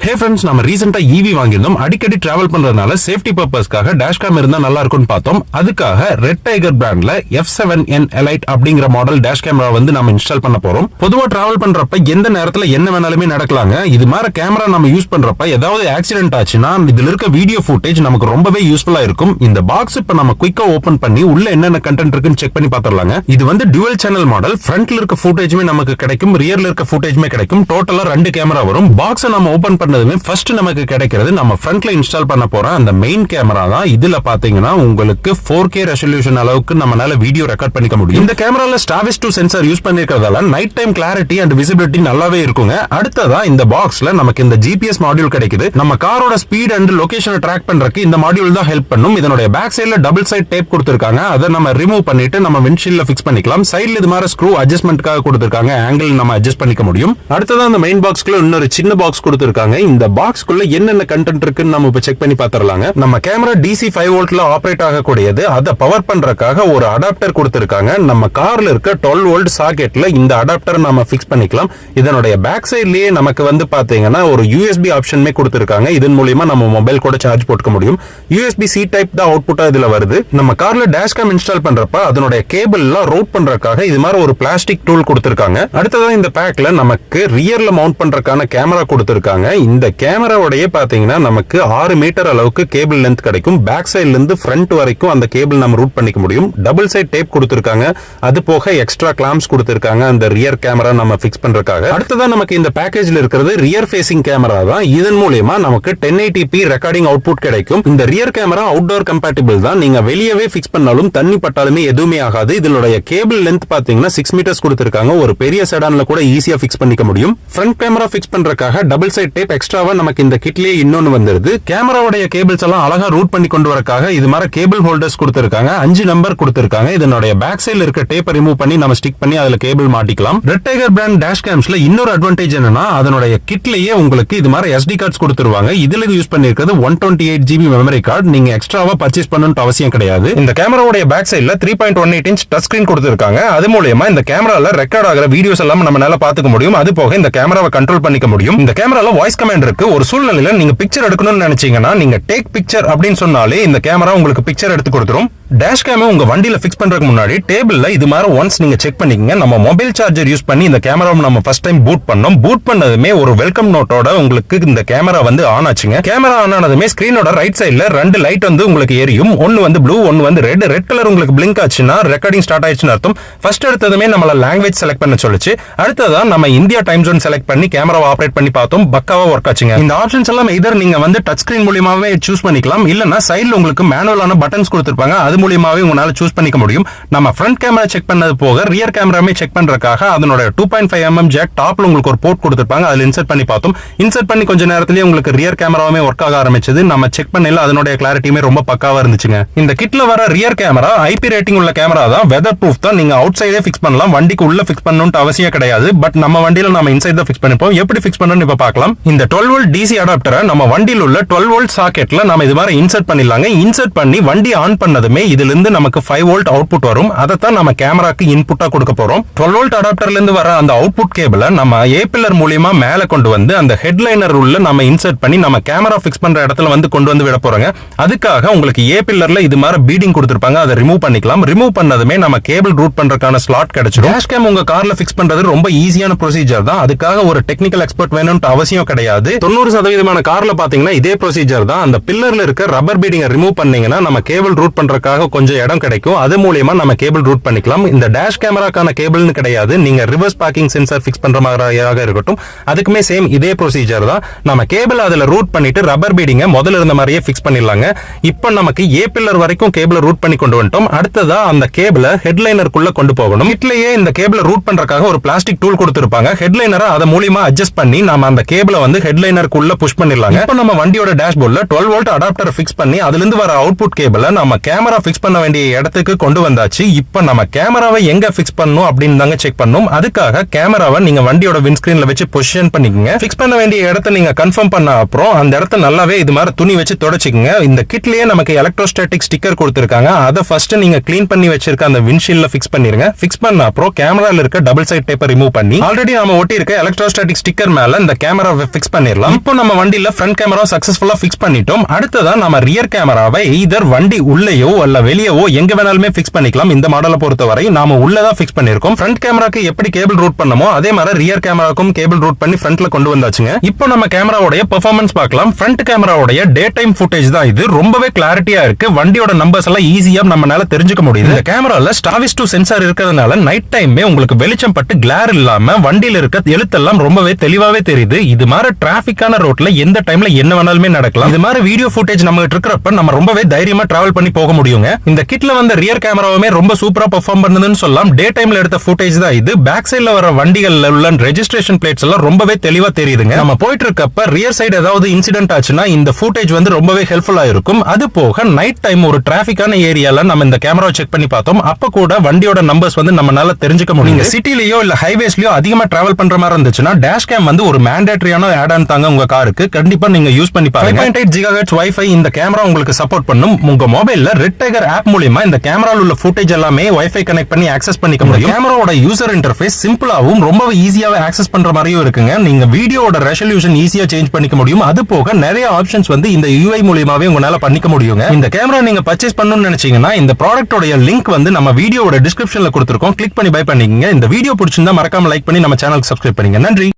Hey friends, நம்ம ரீசெண்டா EV வாங்கியிருந்தோம். அடிக்கடி டிராவல் பண்றதுனால சேஃப்டி பர்பஸ்க்காக டேஷ் கேம் இருந்தா நல்லா இருக்கும்னு பார்த்தோம். அதுக்காக ரெட் டைகர் பிராண்ட்ல F7N Elite அப்படிங்கிற மாடல் டேஷ் கேமரா வந்து நம்ம இன்ஸ்டால் பண்ண போறோம். பொதுவா டிராவல் பண்றப்ப எந்த நேரத்துல என்ன வேணாலுமே நடக்கலாங்க. இது மாதிரி கேமரா நம்ம யூஸ் பண்றப்ப ஏதாவது ஆக்சிடென்ட் ஆச்சுன்னா இதுல இருக்க வீடியோ ஃபுட்டேஜ் நமக்கு ரொம்பவே யூஸ்ஃபுல்லா இருக்கும். இந்த பாக்ஸ் இப்ப நம்ம குயிக்கா ஓபன் பண்ணி உள்ள என்னென்ன கண்டென்ட் இருக்குன்னு செக் பண்ணி பாத்துறலாங்க. இது வந்து டுவல் சேனல் மாடல். ஃப்ரண்ட்ல இருக்க ஃபுட்டேஜ்மே நமக்கு கிடைக்கும், ரியர்ல இருக்க ஃபுட்டேஜ்மே கிடைக்கும். டோட்டலா 2 கேமரா வரும். பாக்ஸை நம்ம ஓபன் பண்ணதுமே ஃபர்ஸ்ட் நமக்கு கிடைக்கிறது நம்ம ஃப்ரண்ட்ல இன்ஸ்டால் பண்ண போற அந்த மெயின் கேமரா தான். இதுல பாத்தீங்கன்னா உங்களுக்கு 4K ரெசல்யூஷன் அளவுக்கு நம்மளால வீடியோ ரெக்கார்ட் பண்ணிக்க முடியும். இந்த கேமரால Starvis 2 சென்சார் யூஸ் பண்ணிருக்கிறதால night time clarity and visibility நல்லாவே இருக்குங்க. அடுத்ததா இந்த பாக்ஸ்ல நமக்கு இந்த GPS மாடியூல் கிடைக்குது. நம்ம காரோட ஸ்பீட் அண்ட் லொகேஷனை ட்ராக் பண்றதுக்கு இந்த மாடியூல் தான் ஹெல்ப் பண்ணும். இதனுடைய பேக் சைடுல டபுள் சைட் டேப் கொடுத்திருக்காங்க. அதை நம்ம ரிமூவ் பண்ணிட்டு நம்ம விண்ட்ஷீல்ட்ல ஃபிக்ஸ் பண்ணிக்கலாம். சைடுல இது மாதிரி ஸ்க்ரூ அட்ஜஸ்ட்மென்ட்காக கொடுத்திருக்காங்க. ஆங்கிள் நம்ம அட்ஜஸ்ட் பண்ணிக்க முடியும். அடுத்ததா அந்த மெயின் பாக்ஸ்க்குள்ள இன்னொரு சின்ன பாக்ஸ் கொடுத்திருக்காங்க. இந்த பாக்ஸ்க்குள்ள என்னென்ன கண்டென்ட் இருக்குன்னு நம்ம இப்ப செக் பண்ணி பாத்துறலாங்க. நம்ம கேமரா DC 5 வோல்ட்ல ஆபரேட் ஆகக்கூடியது. அதை பவர் பண்றதுக்காக ஒரு அடாப்டர் கொடுத்திருக்காங்க. நம்ம கார்ல இருக்க 12 வோல்ட் சாக்கெட்ல இந்த அடாப்டர் நம்ம ஃபிக்ஸ் பண்ணிக்கலாம். இதனுடைய பேக் சைட்லயே நமக்கு வந்து பாத்தீங்கன்னா ஒரு USB ஆப்ஷனுமே கொடுத்திருக்காங்க. இதன் மூலமா நம்ம மொபைல் கூட சார்ஜ் போட்டுக்க முடியும். USB-C டைப் தான் அவுட்புட்டா இதுல வருது. நம்ம கார்ல டேஷ் கேம் இன்ஸ்டால் பண்றப்ப அதனுடைய கேபிள் எல்லாம் ரூட் பண்றதுக்காக இது மாதிரி ஒரு பிளாஸ்டிக் டூல் கொடுத்திருக்காங்க. அடுத்ததா இந்த பேக்ல நமக்கு ரியர்ல மவுண்ட் பண்றதுக்கான கேமரா கொடுத்திருக்காங்க. இந்த கேமராவோடயே பாத்தீங்கன்னா நமக்கு 6 மீட்டர் அளவுக்கு கேபிள் லென்த் கிடைக்கும். பேக் சைடுல இருந்து ஃப்ரண்ட் வரைக்கும் அந்த கேபிள் நம்ம ரூட் பண்ணிக்க முடியும். டபுள் சைட் டேப் கொடுத்திருக்காங்க. அது போக எக்ஸ்ட்ரா கிளாம்ப்ஸ் கொடுத்திருக்காங்க அந்த ரியர் கேமரா நம்ம ஃபிக்ஸ் பண்றதுக்காக. அடுத்ததா நமக்கு இந்த பேக்கேஜ்ல இருக்கிறது ரியர் ஃபேசிங் கேமரா தான். இதன் மூலமா நமக்கு 1080p ரெக்கார்டிங் அவுட்புட் கிடைக்கும். இந்த ரியர் கேமரா அவுட்டோர் கம்பேட்டிபிள் தான். நீங்க வெளியவே ஃபிக்ஸ் பண்ணாலும் தண்ணி பட்டாலுமே எதுவுமே ஆகாது. இதனுடைய கேபிள் லென்த் பாத்தீங்கன்னா 6 மீட்டர்ஸ் கொடுத்திருக்காங்க. ஒரு பெரிய செடான்ல கூட ஈஸியா ஃபிக்ஸ் பண்ணிக்க முடியும். ஃப்ரண்ட் கேமரா ஃபிக்ஸ் பண்றதுக்காக டபுள் சைட் டேப் எக்ஸ்ட்ராவா நமக்கு இந்த கிட்லயே இன்னொன்னு வந்துருது. கேமராவுடைய கேபிள்ஸ் எல்லாம் அழகா ரூட் பண்ணி கொண்டு வரக்காக இது மாதிரி கேபிள் ஹோல்டர்ஸ் கொடுத்திருக்காங்க. 5 நம்பர் கொடுத்திருக்காங்க. இதனுடைய பேக் சைடுல இருக்க டேப்பை ரிமூவ் பண்ணி நம்ம ஸ்டிக் பண்ணி அதுல கேபிள் மாட்டிக்கலாம். ரெட் டைகர் பிராண்ட் டேஷ் கேம்ஸ்ல இன்னொரு அட்வான்டேஜ் என்னன்னா அதனுடைய கிட்லயே உங்களுக்கு இது மாதிரி SD கார்ட்ஸ் கொடுத்துருவாங்க. இதுல யூஸ் பண்ணிருக்கிறது 128GB மெமரி கார்டு. நீங்க எக்ஸ்ட்ராவா பர்ச்சேஸ் பண்ணணும்னு அவசியம் கிடையாது. இந்த கேமராவுடைய பேக் சைடுல 3.18 இன்ச் டச் ஸ்கிரீன் கொடுத்திருக்காங்க. அது மூலமா இந்த கேமரால ரெக்கார்ட் ஆகிற வீடியோஸ் எல்லாம் நம்மளால பாத்துக்க முடியும். அது போக இந்த கேமராவை கண்ட்ரோல் பண்ணிக்க முடியும். இந்த கேமரால வாய்ஸ் கமாண்ட் இருக்கு. ஒரு சூழ்நிலையில நீங்க பிக்சர் எடுக்கணும்னு நினைச்சீங்கன்னா நீங்க டேக் பிக்சர் அப்படின்னு சொன்னாலே இந்த கேமரா உங்களுக்கு பிக்சர் எடுத்து கொடுத்துரும். டேஷ் கேமை உங்க வண்டியில ஃபிக்ஸ் பண்றதுக்கு முன்னாடி டேபிள்ல இது மாதிரி ஒன்ஸ் நீங்க செக் பண்ணிக்கங்க. நம்ம மொபைல் சார்ஜர் யூஸ் பண்ணி இந்த கேமராவை நம்ம ஃபர்ஸ்ட் டைம் பூட் பண்ணோம். பூட் பண்ணதுமே ஒரு வெல்கம் நோட்டோட உங்களுக்கு இந்த கேமரா வந்து ஆன் ஆச்சுங்க. கேமரா ஆன் ஆனதுமே ஸ்கிரீனோட ரைட் சைடுல 2 லைட் வந்து உங்களுக்கு எரியும். ஒன்னு வந்து ப்ளூ, ஒன்னு வந்து ரெட். ரெட் கலர் உங்களுக்கு பிளிங்க் ஆச்சுன்னா ரெக்கார்டிங் ஸ்டார்ட் ஆயிடுச்சுன்னு அர்த்தம். ஃபர்ஸ்ட் எடுத்ததுமே நம்மள லாங்குவேஜ் செலக்ட் பண்ண சொல்லுச்சு. அடுத்ததா நம்ம இந்தியா டைம் ஜோன் செலக்ட் பண்ணி கேமராவை ஆபரேட் பண்ணி பார்த்தோம். பக்காவா ஒர்க் ஆச்சுங்க. இந்த ஆப்ஷன்ஸ் எல்லாம் எதர் நீங்க வந்து டச் ஸ்கிரீன் மூலமாவே சூஸ் பண்ணிக்கலாம். இல்லனா சைடுல உங்களுக்கு மேனுவலான பட்டன்ஸ் கொடுத்திருப்பாங்க. அது மூலமாவே உங்களால சூஸ் பண்ணிக்க முடியும். நம்ம ஃப்ரண்ட் கேமரா செக் பண்ணது போக ரியர் கேமராமே செக் பண்றதுக்காக அதனோட 2.5mm ஜாக் டாப்ல உங்களுக்கு ஒரு போர்ட் கொடுத்திருப்பாங்க. அதுல இன்சர்ட் பண்ணி பார்த்தோம். இன்சர்ட் பண்ணி கொஞ்ச நேரத்திலேயே உங்களுக்கு ரியர் கேமராவே ஒர்க் ஆக ஆரம்பிச்சது. நம்ம செக் பண்ணல அதனுடைய கிளாரிட்டியுமே ரொம்ப பக்காவா இருந்துச்சுங்க. இந்த கிட்ல வர ரியர் கேமரா IP ரேட்டிங் உள்ள கேமரா தான். வெதர் ப்ரூஃப் தான். நீங்க அவுட் சைடே ஃபிக்ஸ் பண்ணலாம். வண்டிக்கு உள்ள ஃபிக்ஸ் பண்ணணும்னு அவசியம் கிடையாது. பட் நம்ம வண்டியில நம்ம இன்சைட் தான் ஃபிக்ஸ் பண்ணிப்போம். எப்படி ஃபிக்ஸ் பண்ணணும்னு இப்ப பார்க்கலாம். இந்த 12 வோல்ட் DC அடாப்டரை நம்ம வண்டியில உள்ள 12 வோல்ட் சாக்கெட்ல நம்ம இது மாதிரி இன்சர்ட் பண்ணிடலாங்க. இன்சர்ட் பண்ணி வண்டி ஆன் பண்ணதுமே இதுல இருந்து நமக்கு 5 வோல்ட் அவுட்புட் வரும். அதை தான் நம்ம கேமராக்கு இன்புட்டா கொடுக்க போறோம். 12 வோல்ட் அடாப்டர்ல இருந்து வர அந்த அவுட்புட் கேபிளை நம்ம A பில்லர் மூலமா மேல கொண்டு வந்து அந்த ஹெட்லைனர் உள்ள நம்ம இன்சர்ட் பண்ணி நம்ம கேமரா ஃபிக்ஸ் பண்ற இடத்துல வந்து கொண்டு வந்து விட போறோங்க. அதுக்காக உங்களுக்கு A பில்லர்ல இது மாதிரி பீடிங் கொடுத்திருப்பாங்க. அதை ரிமூவ் பண்ணிக்கலாம். ரிமூவ் பண்ணதுமே நம்ம கேபிள் ரூட் பண்றதுக்கான ஸ்லாட் கிடைச்சிடும். டேஷ் கேம் உங்க கார்ல ஃபிக்ஸ் பண்றது ரொம்ப ஈஸியான ப்ரொசீஜர் தான். அதுக்காக ஒரு டெக்னிக்கல் எக்ஸ்பர்ட் வேணும்னு அவசியம் கிடையாது. 90% கார்ல பாத்தீங்கன்னா இதே ப்ரொசீஜர் தான். அந்த பில்லர்ல இருக்க ரப்பர் பீடிங்கை ரிமூவ் பண்ணீங்கன்னா நம்ம கேபிள் ரூட் பண்றதுக்காக கொஞ்சம் இடம் கிடைக்கும். அது மூலமா நம்ம கேபிள் ரூட் பண்ணிக்கலாம். இந்த டேஷ் கேமராக்கான கேபிள்னு கிடையாது. நீங்க ரிவர்ஸ் பார்க்கிங் சென்சார் ஃபிக்ஸ் பண்ற மாதிரியாக இருக்கட்டும், அதுக்குமே சேம் இதே ப்ரொசீஜர் தான். நம்ம கேபிள் அதுல ரூட் பண்ணிட்டு ரப்பர் பீடிங்கை முதல்ல இருந்த மாதிரியே ஃபிக்ஸ் பண்ணிடலாங்க. இப்போ நமக்கு A பில்லர் வரைக்கும் கேபிளை ரூட் பண்ணி கொண்டு வந்துட்டோம். அடுத்ததா அந்த கேபிளை ஹெட்லைனருக்குள்ள கொண்டு போகணும். கிட்லயே இந்த கேபிளை ரூட் பண்றதுக்காக ஒரு பிளாஸ்டிக் டூல் கொடுத்திருப்பாங்க. ஹெட்லைனரை அதை மூலமா அட்ஜஸ்ட் பண்ணி நம்ம அந்த கேபிளை வந்து ஹெட்லைனருக்குள்ள புஷ் பண்ணிடலாங்க. இப்போ நம்ம வண்டியோட டேஷ்போர்ட்ல 12 வோல்ட் அடாப்டர் ஃபிக்ஸ் பண்ணி அதுல இருந்து வர அவுட்புட் கேபிளை நம்ம கேமரா ஃபிக்ஸ் பண்ண வேண்டிய இடத்துக்கு கொண்டு வந்தாச்சு. இப்போ நம்ம கேமராவை எங்க ஃபிக்ஸ் பண்ணணும் அப்படின்னு தாங்க செக் பண்ணணும். அதுக்காக கேமராவை நீங்க வண்டியோட விண்ட்ஸ்கிரீன்ல வச்சு பொசிஷன் பண்ணிக்கங்க. ஃபிக்ஸ் பண்ண வேண்டிய இடத்தை நீங்க கன்ஃபார்ம் பண்ண அப்புறம் அந்த இடத்த நல்லாவே இது மாதிரி துணி வச்சு தொடச்சிக்கங்க. இந்த கிட்லயே நமக்கு எலக்ட்ரோஸ்டாட்டிக் ஸ்டிக்கர் கொடுத்திருக்காங்க. அதை ஃபர்ஸ்ட் நீங்க க்ளீன் பண்ணி வச்சிருக்க அந்த விண்ட்ஷீல்ட்ல ஃபிக்ஸ் பண்ணிருங்க. ஃபிக்ஸ் பண்ண அப்புறம் கேமரால இருக்க டபுள் சைட் டேப்பை ரிமூவ் பண்ணி ஆல்ரெடி நாம ஒட்டி இருக்க எலக்ட்ரோஸ்டாட்டிக் ஸ்டிக்கர் மேல இந்த கேமராவை ஃபிக்ஸ் பண்ணிரலாம். இப்போ நம்ம வண்டியில ஃப்ரண்ட் கேமரா சக்சஸ்ஃபுல்லா ஃபிக்ஸ் பண்ணிட்டோம். அடுத்ததா நம்ம ரியர் கேமராவை ஈதர் வண்டி உள்ளேயோ அல்ல வெளியவோ எங்க வேணாலுமே ஃபிக்ஸ் பண்ணிக்கலாம். இந்த மாடலை பொறுத்தவரை நாம உள்ளதான் ஃபிக்ஸ் பண்ணிருக்கோம். ஃப்ரண்ட் கேமராக்கு எப்படி கேபிள் ரூட் பண்ணமோ அதே மாதிரி ரியர் கேமராக்கும் கேபிள் ரூட் பண்ணி ஃப்ரண்ட்ல கொண்டு வந்தாச்சுங்க. இப்போ நம்ம கேமராவோட பெர்ஃபார்மன்ஸ் பார்க்கலாம். ஃப்ரண்ட் கேமராவோட டே டைம் ஃபுட்டேஜ் தான் இது. ரொம்பவே கிளாரிட்டியா இருக்கு. வண்டியோட நம்பர்ஸ் எல்லாம் ஈஸியா நம்மளால தெரிஞ்சுக்க முடியுது. இந்த கேமரால ஸ்டாவிஸ் 2 சென்சார் இருக்கிறதுனால நைட் டைமே உங்களுக்கு வெளிச்சம் பட்டு கிளார் இல்லாம வண்டியில இருக்க எழுத்தெல்லாம் ரொம்பவே தெளிவாவே தெரியுது. இது மாதிரி டிராபிக்கான ரோட்ல எந்த டைம்ல என்ன வேணாலுமே நடக்கலாம். இது மாதிரி வீடியோ ஃபுட்டேஜ் நம்ம கிட்ட இருக்கிறப்ப நம்ம ரொம்பவே தைரியமா டிராவல் பண்ணி போக முடியுங்க. இந்த கிட்ல வந்த ரியர் கேமராவுமே ரொம்ப சூப்பரா பெர்ஃபார்ம் பண்ணுதுன்னு சொல்லலாம். டே டைம்ல எடுத்த ஃபுட்டேஜ் தான் இது. பேக் சைடுல வர வண்டிகள்ல உள்ள ரெஜிஸ்ட்ரேஷன் பிளேட்ஸ் எல்லாம் ரொம்பவே தெளிவா தெரியுதுங்க. நம்ம போயிட்டு இருக்கப்ப ரியர் சைடு ஏதாவது இன்சிடென்ட் ஆச்சுன்னா இந்த ஃபுட்டேஜ் வந்து ரொம்பவே ஹெல்ப்ஃபுல்லா இருக்கும். அது போக நைட் டைம் ஒரு டிராபிக்கான ஏரியால நம்ம இந்த கேமராவை செக் பண்ணி பார்த்தோம். அப்ப கூட வண்டியோட நம்பர்ஸ் வந்து நம்மளால தெரிஞ்சுக்க முடியும். சிட்டிலயோ இல்ல ஹைவேஸ்லயோ அதிகமா டிராவல் பண்ற மாதிரி இருந்துச்சுன்னா டேஷ் கேம் வந்து ஒரு மேண்டேட்டரியான ஆட் ஆன் தாங்க உங்க காருக்கு. கண்டிப்பா நீங்க யூஸ் பண்ணி பாருங்க. 5.8 GHz வைஃபை இந்த கேமரா உங்களுக்கு சப்போர்ட் பண்ணும். உங்க மொபைல்ல ரெட் டைகர் ஆப் மூலமா இந்த கேமரால உள்ள ஃபுட்டேஜ் எல்லாமே வைஃபை கனெக்ட் பண்ணி ஆக்சஸ் பண்ணிக்க முடியும். கேமராவோட யூசர் இன்டர்ஃபேஸ் சிம்பிளாவும் ரொம்ப ஈஸியாவே ஆக்சஸ் பண்ற மாதிரியும் இருக்குங்க. நீங்க வீடியோட ரெசல்யூஷன் ஈஸியா சேஞ்ச் பண்ணிக்க முடியும். அது போக நிறைய ஆப்ஷன்ஸ் வந்து இந்த UI மூலமாவே உங்களால பண்ணிக்க முடியுங்க. இந்த கேமரா நீங்க பர்ச்சேஸ் பண்ணணும்னு நினைச்சீங்கன்னா இந்த ப்ராடக்ட்டோட லிங்க் வந்து நம்ம வீடியோவோட டிஸ்கிரிப்ஷன்ல கொடுத்திருக்கோம். கிளிக் பண்ணி பை பண்ணிக்கங்க. இந்த வீடியோ பிடிச்சிருந்தா மறக்காம லைக் பண்ணி நம்ம சேனலுக்கு சப்ஸ்கிரைப் பண்ணுங்க. நன்றி.